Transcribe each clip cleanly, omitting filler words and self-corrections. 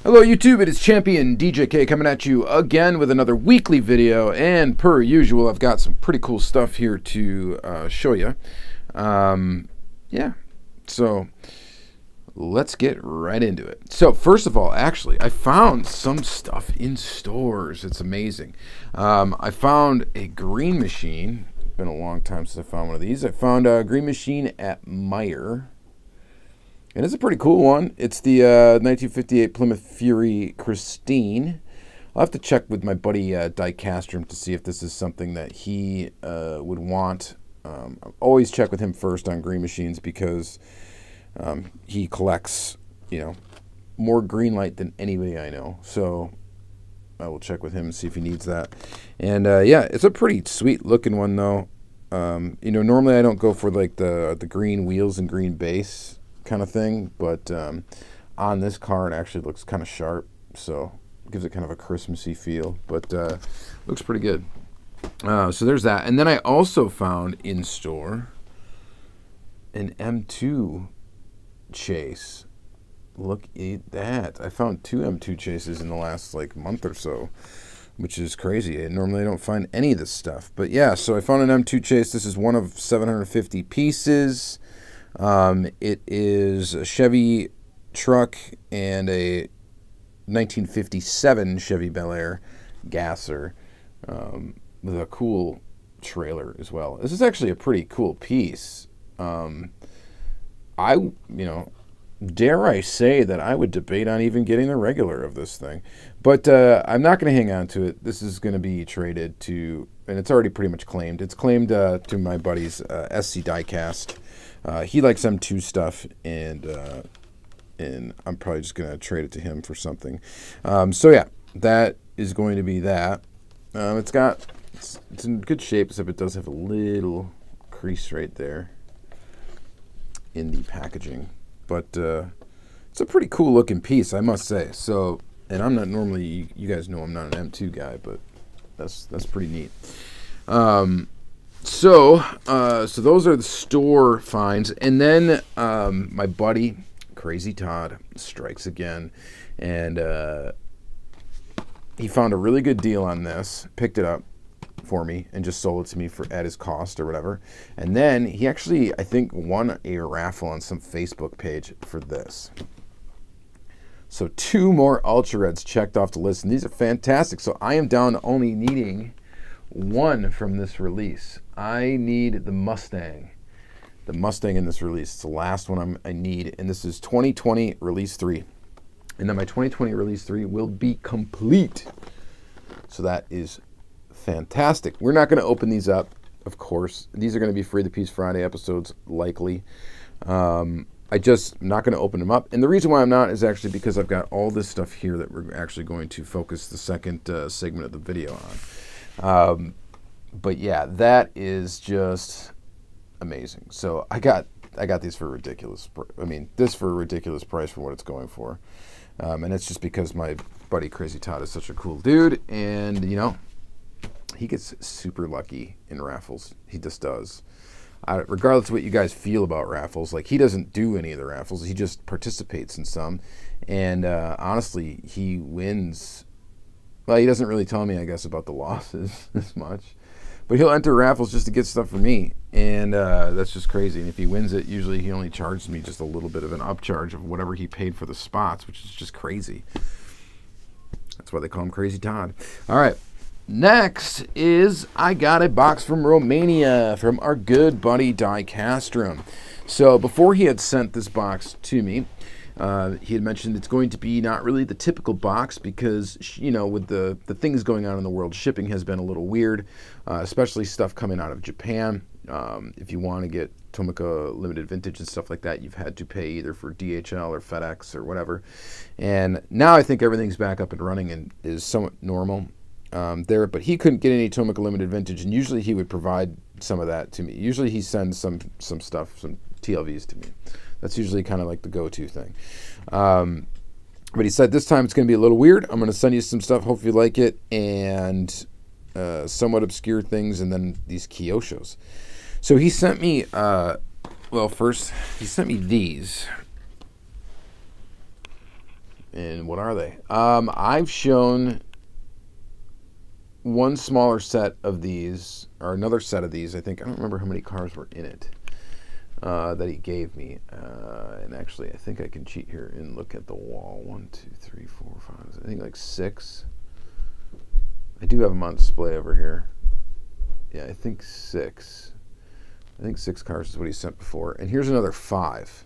Hello YouTube, it is Championdjk coming at you again with another weekly video, and per usual I've got some pretty cool stuff here to show you. Yeah, so let's get right into it. So first of all, actually, I found some stuff in stores. It's amazing. I found a green machine. It's been a long time since I found one of these. I found a green machine at Meijer. And it's a pretty cool one. It's the 1958 Plymouth Fury Christine. I'll have to check with my buddy Diecastrum to see if this is something that he would want. I always check with him first on green machines because he collects, more green light than anybody I know. So I will check with him and see if he needs that. And yeah, it's a pretty sweet looking one though. Normally I don't go for like the green wheels and green base kind of thing, but on this car it actually looks kind of sharp, so it gives it kind of a Christmassy feel, but looks pretty good. So there's that. And then I also found in store an M2 chase. Look at that. I found 2 M2 chases in the last month or so, which is crazy. Normally I don't find any of this stuff, but yeah, so I found an M2 chase. This is one of 750 pieces. It is a Chevy truck and a 1957 Chevy Bel Air gasser with a cool trailer as well. This is actually a pretty cool piece. Dare I say that I would debate on even getting the regular of this thing. But I'm not going to hang on to it. This is going to be traded to, and it's already pretty much claimed. It's claimed to my buddy's SC Diecast. He likes M2 stuff, and I'm probably just going to trade it to him for something. So yeah, that is going to be that. It's in good shape, except it does have a little crease right there in the packaging. But it's a pretty cool looking piece, I must say. So, and I'm not normally, you guys know I'm not an M2 guy, but that's pretty neat. So those are the store finds, and then my buddy Crazy Todd strikes again, and he found a really good deal on this, picked it up for me, and just sold it to me at his cost or whatever. And then he actually, I think, won a raffle on some Facebook page for this. So 2 more Ultra Reds checked off the list, and these are fantastic. So I am down to only needing 1 from this release. I need the Mustang. The Mustang in this release. It's the last one I need, and this is 2020 Release 3. And then my 2020 Release 3 will be complete. So that is fantastic. We're not going to open these up, of course. These are going to be Free the Piece Friday episodes, likely. I just am not going to open them up. And the reason why I'm not is actually because I've got all this stuff here that we're actually going to focus the second segment of the video on. But yeah, that is just amazing. So I got these for ridiculous. This for a ridiculous price for what it's going for. And it's just because my buddy Crazy Todd is such a cool dude, and he gets super lucky in raffles. He just does. Regardless of what you guys feel about raffles, he doesn't do any of the raffles. He just participates in some, and honestly, he wins. Well, he doesn't really tell me, I guess, about the losses as much. But he'll enter raffles just to get stuff for me, and that's just crazy. And if he wins it, usually he only charges me just a little bit of an upcharge of whatever he paid for the spots, which is just crazy. That's why they call him Crazy Todd. All right, next is I got a box from Romania from our good buddy Diecastrum. So before he had sent this box to me, he had mentioned it's going to be not really the typical box because, with the things going on in the world, shipping has been a little weird, especially stuff coming out of Japan. If you want to get Tomica limited vintage and stuff like that, you've had to pay either for DHL or FedEx or whatever. And now I think everything's back up and running and is somewhat normal there. But he couldn't get any Tomica limited vintage, and usually he would provide some of that to me. Usually he sends some stuff, some TLVs to me. That's usually kind of like the go-to thing. But he said this time it's going to be a little weird. I'm going to send you some stuff. Hope you like it. And somewhat obscure things, and then these Kyoshos. So he sent me, well, first he sent me these. And what are they? I've shown one smaller set of these, or another set of these. I think, I don't remember how many cars were in it that he gave me. And actually, I think I can cheat here and look at the wall. 1, 2, 3, 4, 5, I think like 6. I do have them on display over here. Yeah, I think 6. I think 6 cars is what he sent before. And here's another 5.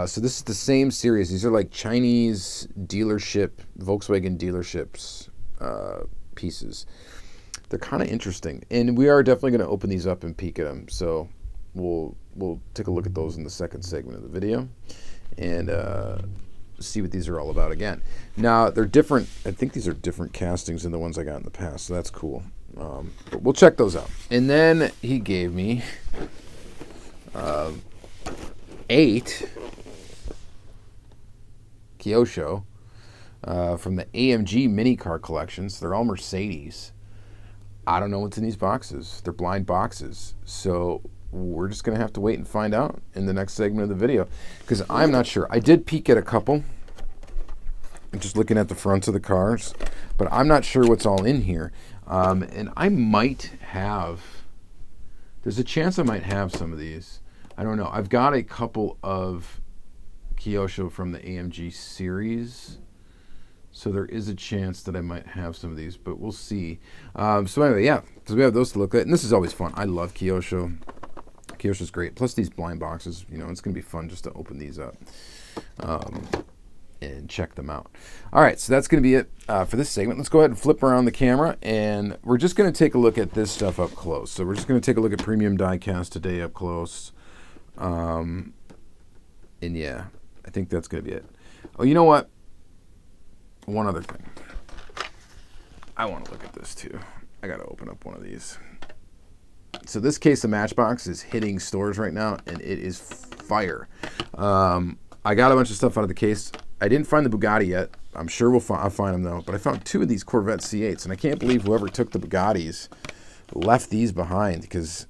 So this is the same series. These are like Chinese dealership, Volkswagen dealerships pieces. They're kind of interesting. And we are definitely going to open these up and peek at them. So we'll take a look at those in the second segment of the video. And see what these are all about again. Now, they're different. I think these are different castings than the ones I got in the past. So that's cool. But we'll check those out. And then he gave me 8 Kyosho from the AMG mini car collections. They're all Mercedes. I don't know what's in these boxes. They're blind boxes. So we're just going to have to wait and find out in the next segment of the video, because I'm not sure. I did peek at a couple, just looking at the fronts of the cars, but I'm not sure what's all in here. And I might have, there's a chance I might have some of these. I don't know. I've got a couple of Kyosho from the AMG series, so there is a chance that I might have some of these, but we'll see. So anyway, yeah, so we have those to look at, and this is always fun. I love Kyosho. Kyosho's great. Plus these blind boxes, you know, it's going to be fun just to open these up and check them out. All right, so that's going to be it for this segment. Let's go ahead and flip around the camera, and we're just going to take a look at this stuff up close. So we're just going to take a look at premium diecast today up close. And yeah, I think that's going to be it. Oh, you know what? One other thing. I want to look at this too. I got to open up one of these. So this case of Matchbox is hitting stores right now, and it is fire. I got a bunch of stuff out of the case. I didn't find the Bugatti yet. I'm sure I'll find them though. But I found 2 of these Corvette C8s, and I can't believe whoever took the Bugattis left these behind, because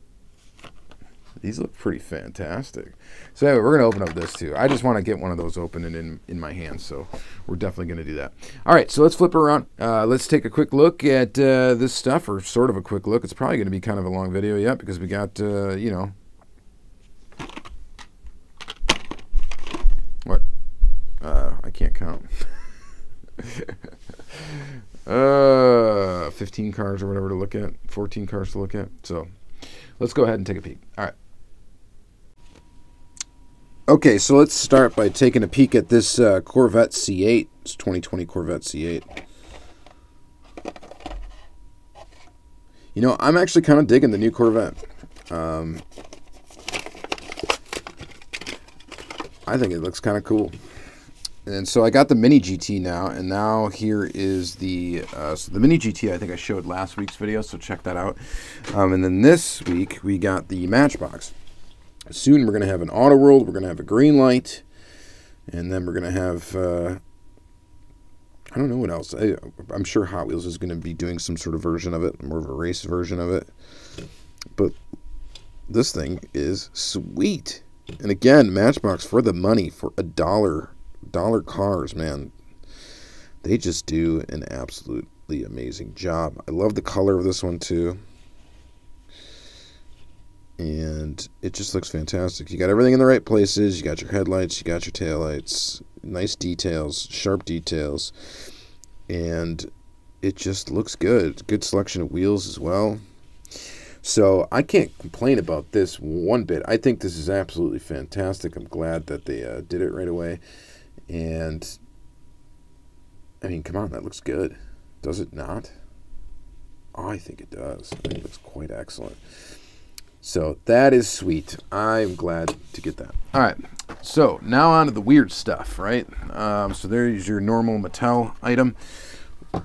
these look pretty fantastic. So anyway, we're going to open up this too. I just want to get one of those open and in my hands, so we're definitely going to do that. All right, so let's flip around. Let's take a quick look at this stuff, or sort of a quick look. It's probably going to be kind of a long video yet, because we got, you know, what? I can't count. 15 cars or whatever to look at, 14 cars to look at. So let's go ahead and take a peek. All right. Okay, so let's start by taking a peek at this Corvette C8. It's 2020 Corvette C8. You know, I'm actually kind of digging the new Corvette. I think it looks kind of cool. And so I got the Mini GT now, and now here is the so the Mini GT. I think I showed last week's video, so check that out. And then this week we got the Matchbox. Soon we're going to have an Auto World, we're going to have a green light, and then we're going to have, I don't know what else. I'm sure Hot Wheels is going to be doing some sort of version of it, more of a race version of it. But this thing is sweet. And again, Matchbox for the money, for $1. Dollar cars, man. They just do an absolutely amazing job. I love the color of this one too. And it just looks fantastic. You got everything in the right places. You got your headlights, you got your taillights, nice details, sharp details, and it just looks good. Good selection of wheels as well. So I can't complain about this one bit. I think this is absolutely fantastic. I'm glad that they did it right away. And I mean, come on, that looks good. Does it not? Oh, I think it does. I think it looks quite excellent. So that is sweet. I'm glad to get that. All right, so now on to the weird stuff, right? So there's your normal Mattel item.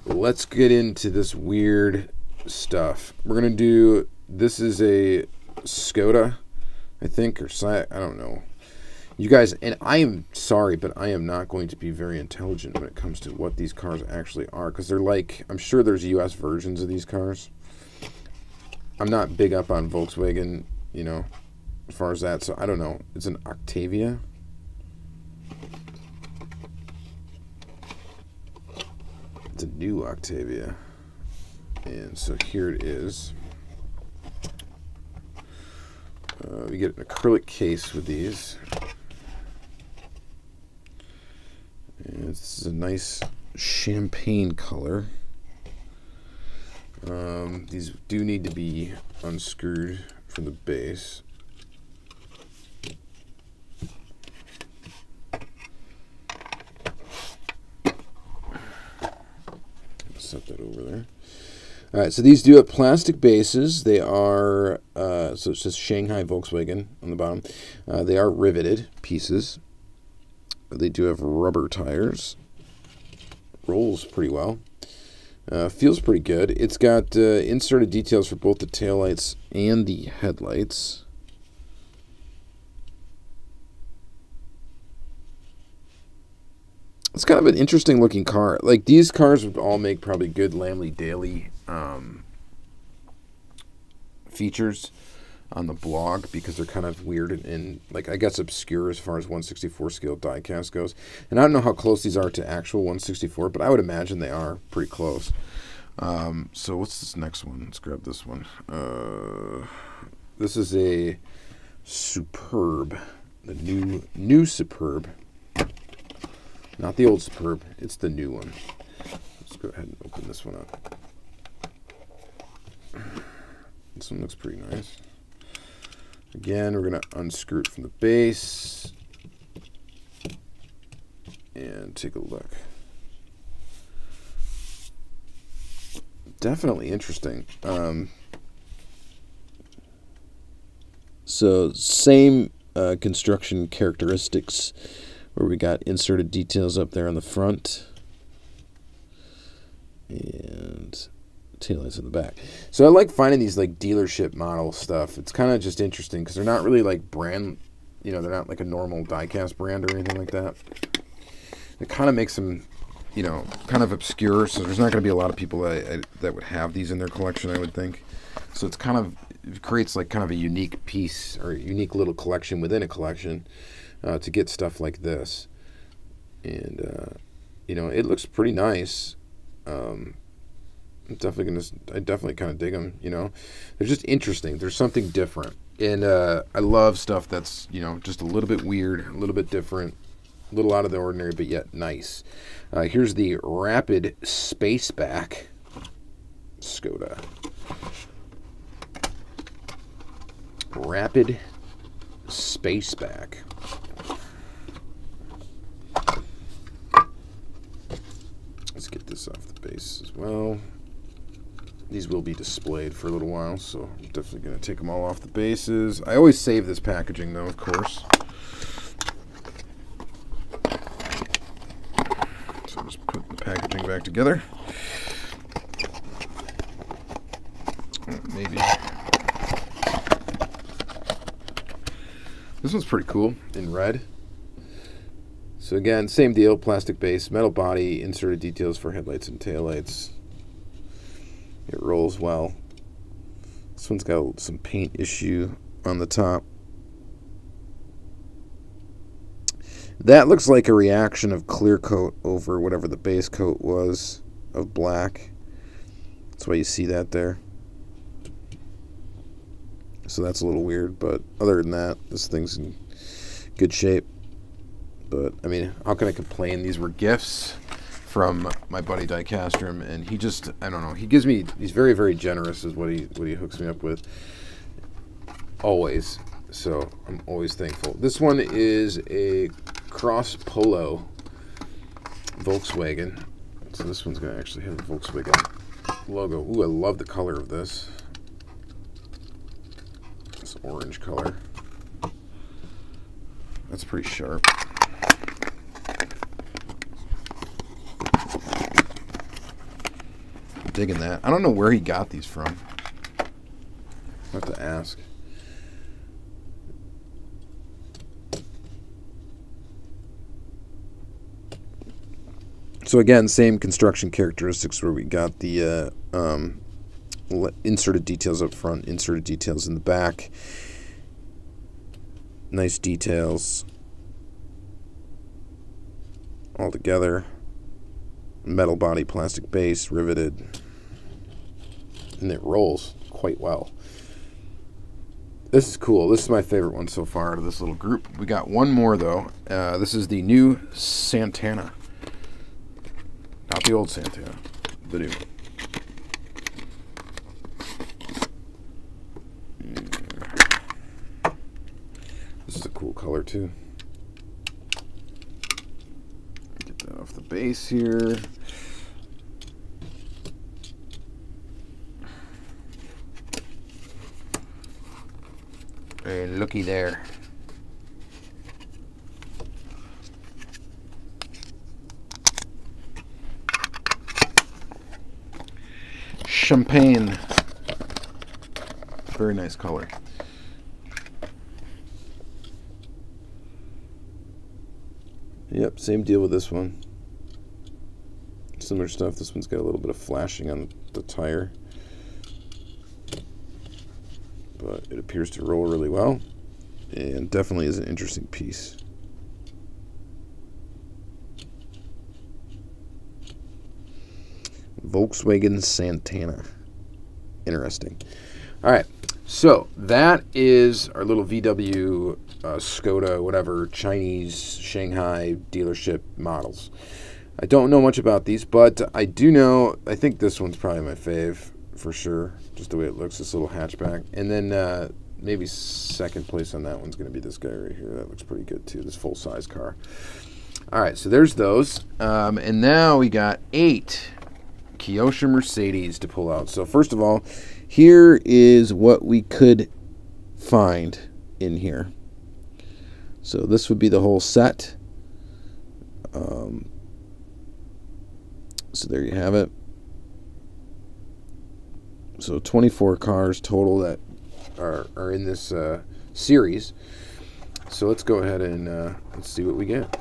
Let's get into this weird stuff. We're going to do, this is a Skoda, I think, or I don't know. You guys, and I am sorry, but I am not going to be very intelligent when it comes to what these cars actually are, because they're like, I'm sure there's US versions of these cars. I'm not big up on Volkswagen, you know, as far as that, so I don't know. It's an Octavia. It's a new Octavia. And so here it is. We get an acrylic case with these. And this is a nice champagne color. These do need to be unscrewed from the base. Set that over there. All right, so these do have plastic bases. They are, so it says Shanghai Volkswagen on the bottom. They are riveted pieces. They do have rubber tires. Rolls pretty well. Feels pretty good. It's got inserted details for both the taillights and the headlights. It's kind of an interesting looking car. Like, these cars would all make probably good Lamley Daily features on the blog, because they're kind of weird and like, I guess, obscure as far as 1/64 scale diecast goes. And I don't know how close these are to actual 1/64, but I would imagine they are pretty close. So what's this next one? Let's grab this one. This is a Superb, the new Superb. Not the old Superb, it's the new one. Let's go ahead and open this one up. This one looks pretty nice. Again, we're going to unscrew it from the base and take a look. Definitely interesting. So same construction characteristics, where we got inserted details up there on the front and taillights in the back. So I like finding these like dealership model stuff. It's kind of just interesting because they're not really like brand, you know, they're not like a normal diecast brand or anything like that. It kind of makes them, you know, kind of obscure. So there's not going to be a lot of people that would have these in their collection, I would think. So it's kind of, it creates like kind of a unique piece or a unique little collection within a collection to get stuff like this. And, you know, it looks pretty nice. I definitely kind of dig them, you know. They're just interesting. There's something different. And I love stuff that's, you know, just a little bit weird, a little bit different, a little out of the ordinary, but yet nice. Here's the Rapid Spaceback Skoda. Rapid Spaceback. Let's get this off the base as well. These will be displayed for a little while, so I'm definitely going to take them all off the bases. I always save this packaging, though, of course. So just put the packaging back together. Maybe. This one's pretty cool in red. So again, same deal, plastic base, metal body, inserted details for headlights and taillights. It rolls well. This one's got some paint issue on the top. That looks like a reaction of clear coat over whatever the base coat was of black. That's why you see that there. So that's a little weird, but other than that, this thing's in good shape. But, I mean, how can I complain? These were gifts from my buddy Diecastrum, and he just, I don't know, he gives me, he's very, very generous is what he hooks me up with. Always. So I'm always thankful. This one is a Cross Polo Volkswagen. So this one's going to actually have a Volkswagen logo. Ooh, I love the color of this. This orange color. That's pretty sharp. Digging that. I don't know where he got these from. I have to ask. So again, same construction characteristics where we got the inserted details up front, inserted details in the back. Nice details all together. metal body, plastic base, riveted, and it rolls quite well. This is cool. This is my favorite one so far out of this little group. We got one more though. This is the new Santana. Not the old Santana, the new. This is a cool color too. Get that off the base here. And looky there. Champagne. Very nice color. Yep, same deal with this one. Similar stuff. This one's got a little bit of flashing on the tire, but it appears to roll really well, and definitely is an interesting piece. Volkswagen Santana. Interesting. All right, so that is our little VW, Skoda, whatever, Chinese, Shanghai dealership models. I don't know much about these, but I do know, I think this one's probably my fave for sure, just the way it looks, this little hatchback. And then maybe second place on that one's going to be this guy right here. That looks pretty good too, this full-size car. All right, so there's those. And now we got 8 Kyosho Mercedes to pull out. So first of all, here is what we could find in here. So this would be the whole set. So there you have it. So 24 cars total that are in this series. So let's go ahead and let's see what we get.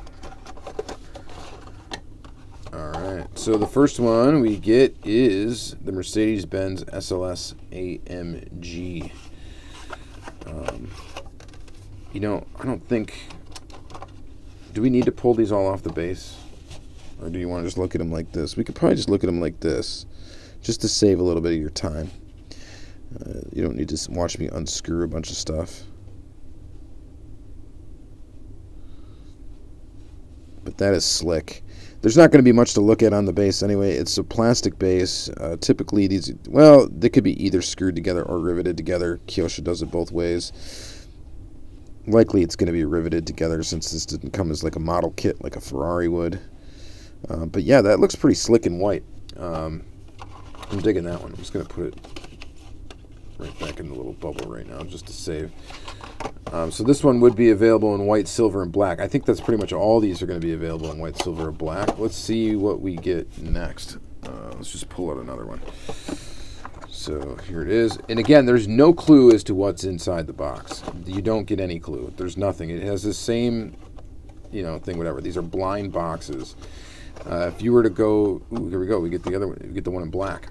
Alright, so the first one we get is the Mercedes-Benz Sls Amg. You know, I don't think... Do we need to pull these all off the base? Or do you want to just look at them like this? We could probably just look at them like this, just to save a little bit of your time. You don't need to watch me unscrew a bunch of stuff. But that is slick. There's not going to be much to look at on the base anyway. It's a plastic base. Typically these, well, they could be either screwed together or riveted together. Kyosho does it both ways. Likely it's going to be riveted together since this didn't come as like a model kit like a Ferrari would. But yeah, that looks pretty slick and white. I'm digging that one. I'm just going to put it right back in the little bubble right now just to save. So this one would be available in white, silver, and black. I think that's pretty much all these are going to be available in white, silver, and black. Let's see what we get next. Let's just pull out another one. So here it is. And again, there's no clue as to what's inside the box. You don't get any clue. There's nothing. It has the same, you know, thing, whatever. These are blind boxes. If you were to go, ooh, here we go. We get the other one. We get the one in black.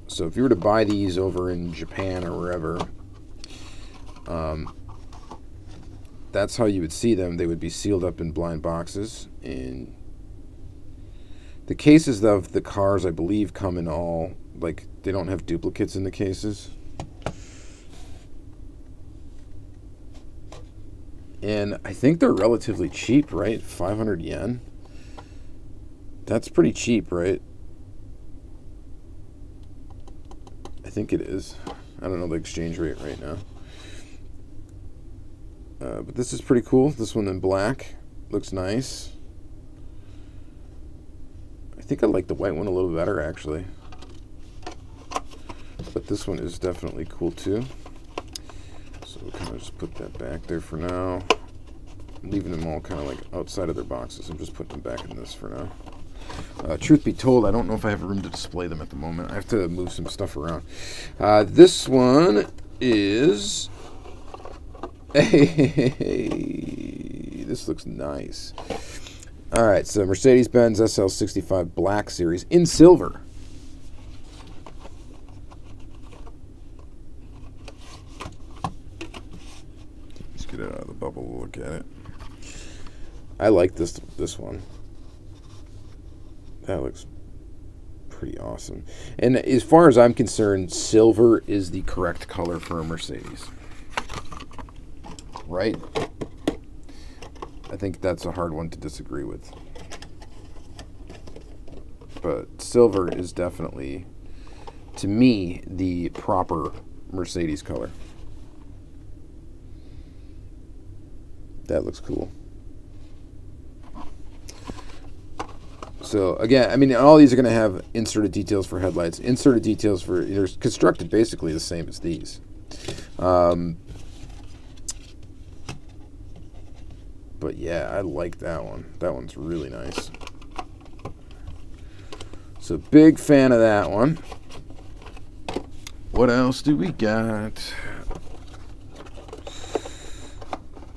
So if you were to buy these over in Japan or wherever, that's how you would see them. They would be sealed up in blind boxes. And the cases of the cars, I believe, come in all, like, they don't have duplicates in the cases. And I think they're relatively cheap, right? 500 yen. That's pretty cheap, right? I think it is. I don't know the exchange rate right now. But this is pretty cool. This one in black looks nice. I think I like the white one a little better, actually. But this one is definitely cool, too. So we'll kind of just put that back there for now. I'm leaving them all kind of like outside of their boxes. I'm just putting them back in this for now. Truth be told, I don't know if I have room to display them at the moment. I have to move some stuff around. This one is... Hey, this looks nice. All right, so Mercedes-Benz SL65 Black Series in silver. Let's get it out of the bubble. We'll look at it. I like this one. That looks pretty awesome. And as far as I'm concerned, silver is the correct color for a Mercedes. Right? I think that's a hard one to disagree with. But silver is definitely, to me, the proper Mercedes color. That looks cool. So again, I mean, all these are going to have inserted details for headlights, inserted details for, they're constructed basically the same as these. But yeah, I like that one. That one's really nice. So big fan of that one. What else do we got?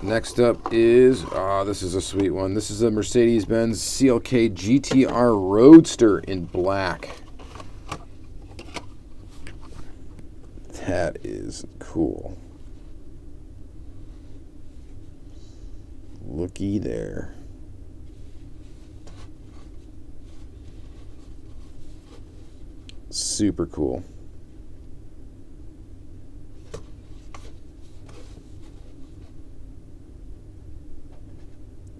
Next up is, this is a sweet one. This is a Mercedes-Benz Clk Gtr Roadster in black. That is cool. Looky there. Super cool.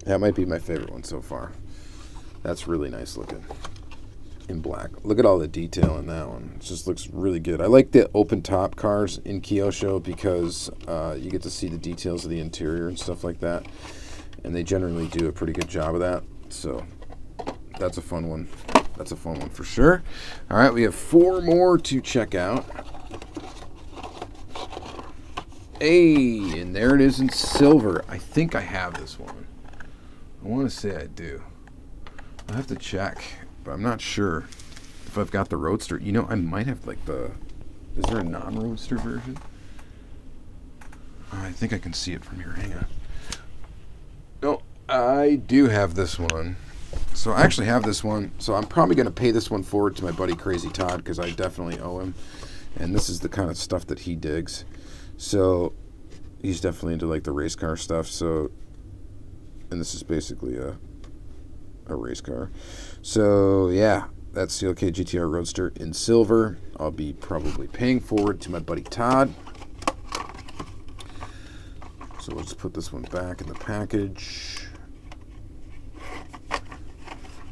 That might be my favorite one so far. That's really nice looking in black. Look at all the detail in that one. It just looks really good. I like the open top cars in Kyosho because you get to see the details of the interior and stuff like that. And they generally do a pretty good job of that. So that's a fun one. That's a fun one for sure. All right, we have 4 more to check out. Hey, and there it is in silver. I think I have this one. I want to say I do. I'll have to check, but I'm not sure if I've got the Roadster. You know, I might have like the... Is there a non-Roadster version? I think I can see it from here. Hang on. No, I do have this one. So I actually have this one. So I'm probably going to pay this one forward to my buddy Crazy Todd because I definitely owe him. And this is the kind of stuff that he digs. So he's definitely into like the race car stuff. So... And this is basically a race car. So, yeah, that's the Clk Gtr Roadster in silver. I'll be probably paying forward to my buddy Todd. So we'll just put this one back in the package.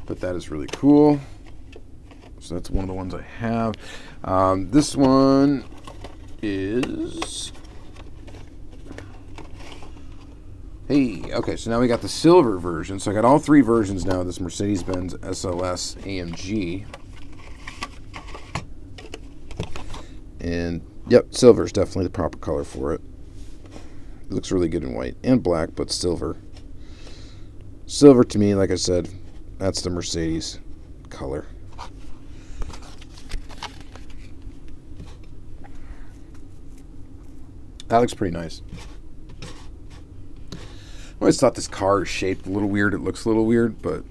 But that is really cool. So that's one of the ones I have. This one is... Hey, okay, so now we got the silver version. So I got all 3 versions now of this Mercedes-Benz Sls Amg. And, yep, silver is definitely the proper color for it. It looks really good in white and black, but silver. Silver, to me, like I said, that's the Mercedes color. That looks pretty nice. I always thought this car is shaped a little weird. It looks a little weird, but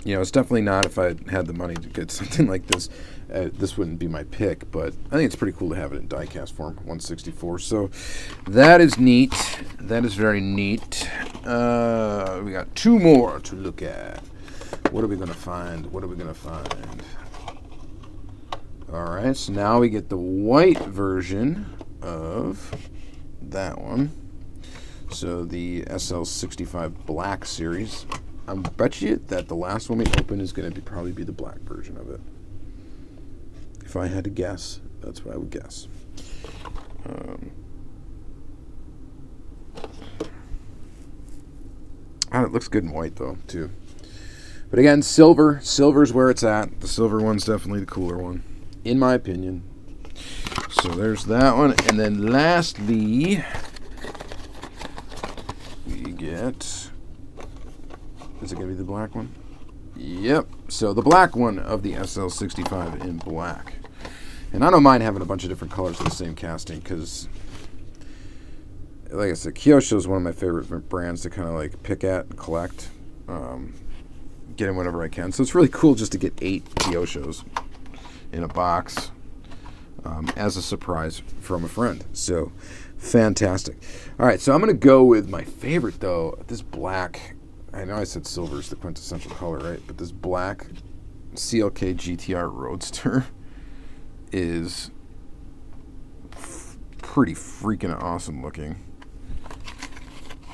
you know, it's definitely not. If I had the money to get something like this, this wouldn't be my pick. But I think it's pretty cool to have it in diecast form, 164. So that is neat. That is very neat. We got 2 more to look at. What are we gonna find? What are we gonna find? All right. So now we get the white version of that one. So the SL65 Black Series. I bet you that the last one we open is going to probably be the black version of it. If I had to guess, that's what I would guess. It looks good in white though, too. But again, silver. Silver's where it's at. The silver one's definitely the cooler one, in my opinion. So there's that one. And then lastly... Is it going to be the black one? Yep. So the black one of the SL65 in black. And I don't mind having a bunch of different colors of the same casting because, like I said, Kyosho is one of my favorite brands to kind of like pick at and collect. Get in whenever I can. So it's really cool just to get 8 Kyoshos in a box. as a surprise from a friend. So fantastic. All right, so I'm going to go with my favorite, though, this black. I know I said silver is the quintessential color, right? But this black Clk Gtr Roadster is pretty freaking awesome looking,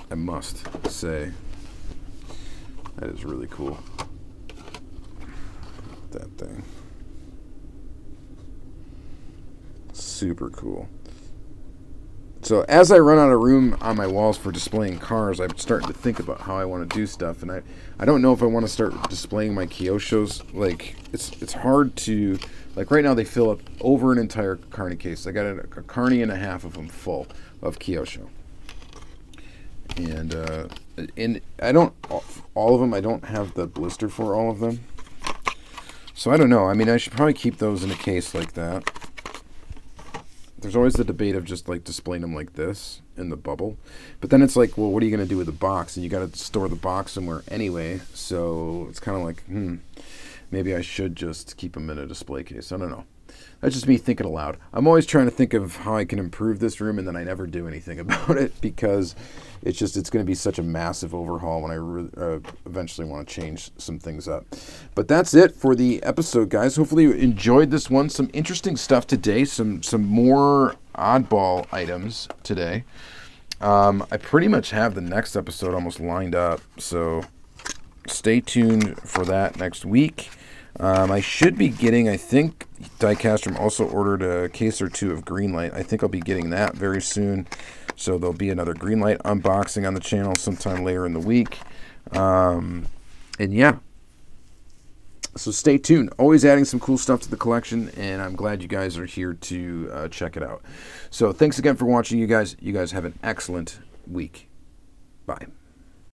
I must say. That is really cool. That thing. Super cool. So as I run out of room on my walls for displaying cars, I'm starting to think about how I want to do stuff, and I don't know if I want to start displaying my Kyoshos. Like, it's hard to, like right now they fill up over an entire carny case. I got a carny and a half of them full of Kyosho. And I don't, all of them, I don't have the blister for all of them. So I don't know. I mean, I should probably keep those in a case like that. There's always the debate of just like displaying them like this in the bubble. But then it's like, well, what are you going to do with the box? And you got to store the box somewhere anyway. So it's kind of like, maybe I should just keep them in a display case. I don't know. That's just me thinking aloud. I'm always trying to think of how I can improve this room, and then I never do anything about it because it's going to be such a massive overhaul when I eventually want to change some things up. But that's it for the episode, guys. Hopefully you enjoyed this one. Some interesting stuff today. Some more oddball items today. I pretty much have the next episode almost lined up, so stay tuned for that next week. I should be getting, I think Diecastrum also ordered a case or two of Greenlight. I think I'll be getting that very soon. So there'll be another Greenlight unboxing on the channel sometime later in the week. And yeah. So stay tuned. Always adding some cool stuff to the collection, and I'm glad you guys are here to check it out. So thanks again for watching, you guys. You guys have an excellent week. Bye.